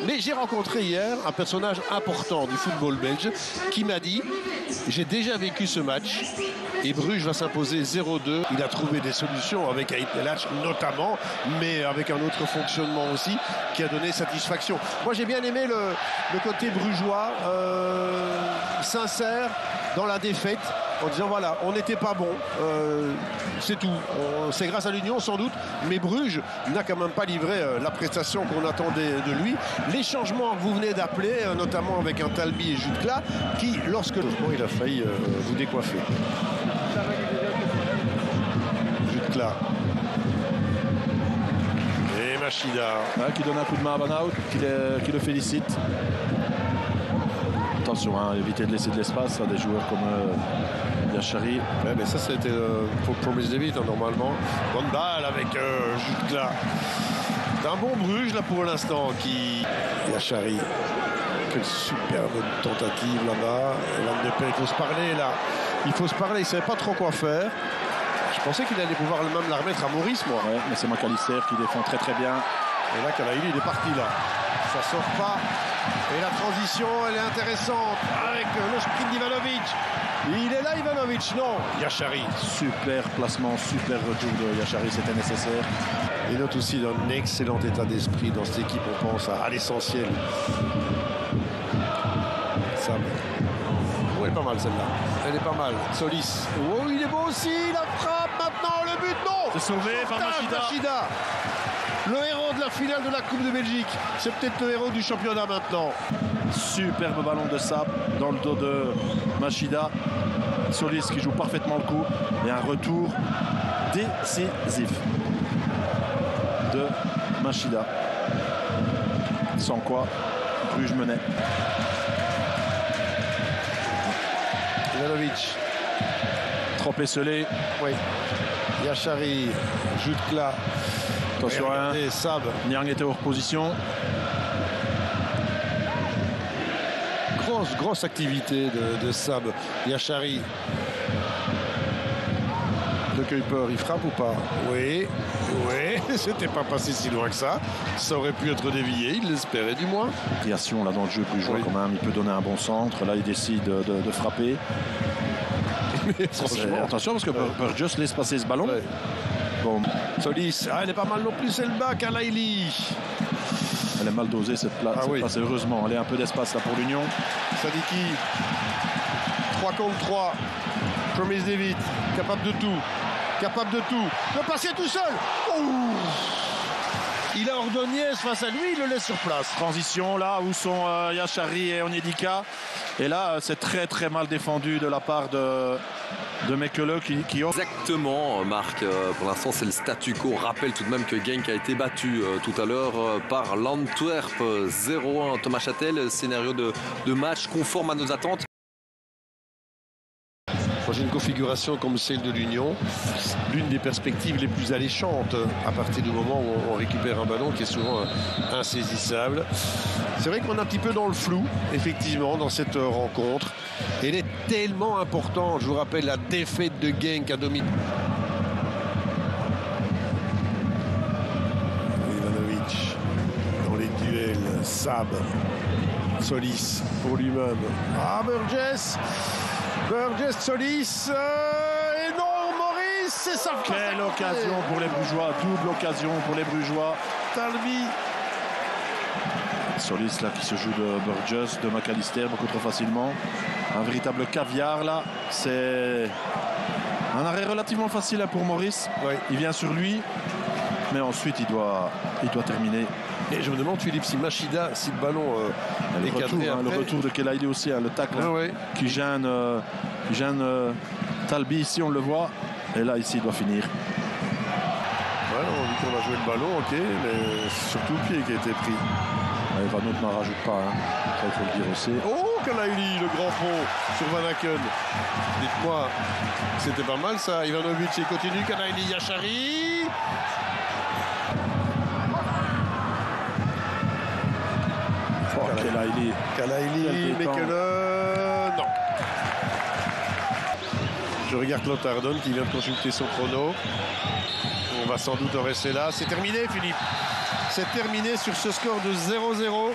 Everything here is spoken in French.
Mais j'ai rencontré hier un personnage important du football belge qui m'a dit « J'ai déjà vécu ce match et Bruges va s'imposer 0-2. » Il a trouvé des solutions avec Ait Nelatch notamment, mais avec un autre fonctionnement aussi qui a donné satisfaction. Moi j'ai bien aimé le côté brugeois, sincère dans la défaite, en disant voilà, on n'était pas bon, c'est tout. C'est grâce à l'Union sans doute, mais Bruges n'a quand même pas livré la prestation qu'on attendait de lui. Les changements que vous venez d'appeler, notamment avec un Talbi et Jutgla, qui, lorsque il a failli vous décoiffer. Jutgla. Et Machida. Qui donne un coup de main à Van Hout, qui le félicite. Attention, hein, éviter de laisser de l'espace à des joueurs comme Yachari. Ouais, mais ça, c'était pour Promise David, hein, normalement. Bonne balle avec Jutgla. C'est un bon Bruges, là, pour l'instant, qui... Yachari. Quelle superbe tentative, là-bas. Van de Peck, il faut se parler, là. Il faut se parler, il ne savait pas trop quoi faire. Je pensais qu'il allait pouvoir même la remettre à Maurice, moi. Ouais, mais c'est McAllister qui défend très, très bien. Et là, Kalaili, il est parti, là. Ça sort pas. Et la transition, elle est intéressante avec le sprint d'Ivanovic. Il est là, Ivanovic. Non, Yachari. Super placement, super retour de Yachari, c'était nécessaire. Il note aussi un excellent état d'esprit dans cette équipe. On pense à l'essentiel. Sam. Oh, elle est pas mal, celle-là. Elle est pas mal. Solis. Oh, il est beau aussi. La frappe maintenant. Le but, non. C'est sauvé par Machida. Le héros de la finale de la Coupe de Belgique. C'est peut-être le héros du championnat maintenant. Superbe ballon de Sab dans le dos de Machida. Solis qui joue parfaitement le coup. Et un retour décisif de Machida. Sans quoi, Bruges menait. Ivanovic. Trop esselé. Oui. Yachari. Jutgla. Attention à et Sab. Niang était hors position. Grosse activité de Sab. Yachari. Le Kuiper, il frappe ou pas? Oui, c'était pas passé si loin que ça. Ça aurait pu être dévié, il l'espérait du moins. Création là dans le jeu plus joueur quand même, il peut donner un bon centre. Là, il décide de frapper. Mais franchement, attention parce que Burgess laisse passer ce ballon. Ouais. Bon. Solis, elle est pas mal non plus celle-là, Kalaili. Elle est mal dosée cette place, heureusement. Elle est un peu d'espace là pour l'Union. Sadiki, 3 contre 3. Promise David, capable de tout. Le passer tout seul. Ouh. Il a Ordonez face à lui, il le laisse sur place. Transition là où sont Yachari et Onyedika. Et là, c'est très très mal défendu de la part de Mekele qui offre. Exactement, Marc. Pour l'instant, c'est le statu quo. On rappelle tout de même que Genk a été battu tout à l'heure par l'Antwerp 0-1. Thomas Châtel, scénario de match conforme à nos attentes. Dans une configuration comme celle de l'Union, l'une des perspectives les plus alléchantes à partir du moment où on récupère un ballon qui est souvent insaisissable. C'est vrai qu'on est un petit peu dans le flou, effectivement, dans cette rencontre. Elle est tellement importante. Je vous rappelle la défaite de Genk à domicile. Ivanovic dans les duels. Sab. Solis pour lui-même. Ah, Burgess, Solis, et non, Maurice, c'est ça. Quelle occasion pour les Brugeois, double occasion pour les Brugeois. Talbi. Solis là qui se joue de Burgess, de McAllister beaucoup trop facilement. Un véritable caviar là. C'est un arrêt relativement facile pour Maurice. Ouais. Il vient sur lui, mais ensuite il doit terminer. Et je me demande, Philippe, si Machida, si le ballon est cadré après. Le retour de Kelaïli aussi, le tacle qui gêne Talbi ici, on le voit. Et là, ici, il doit finir. Ouais, on dit qu'on a joué le ballon, ok, mais c'est surtout le pied qui a été pris. Van Hout n'en rajoute pas, hein. Ça, il faut le dire aussi. Oh, Kalaili, le grand fond sur Van Aken. Dites-moi, c'était pas mal ça. Ivanovic, il continue. Kalaili, Yachari. Kalaili, Mekele. Non. Je regarde Claude Ardon qui vient de consulter son chrono. On va sans doute en rester là. C'est terminé, Philippe. C'est terminé sur ce score de 0-0.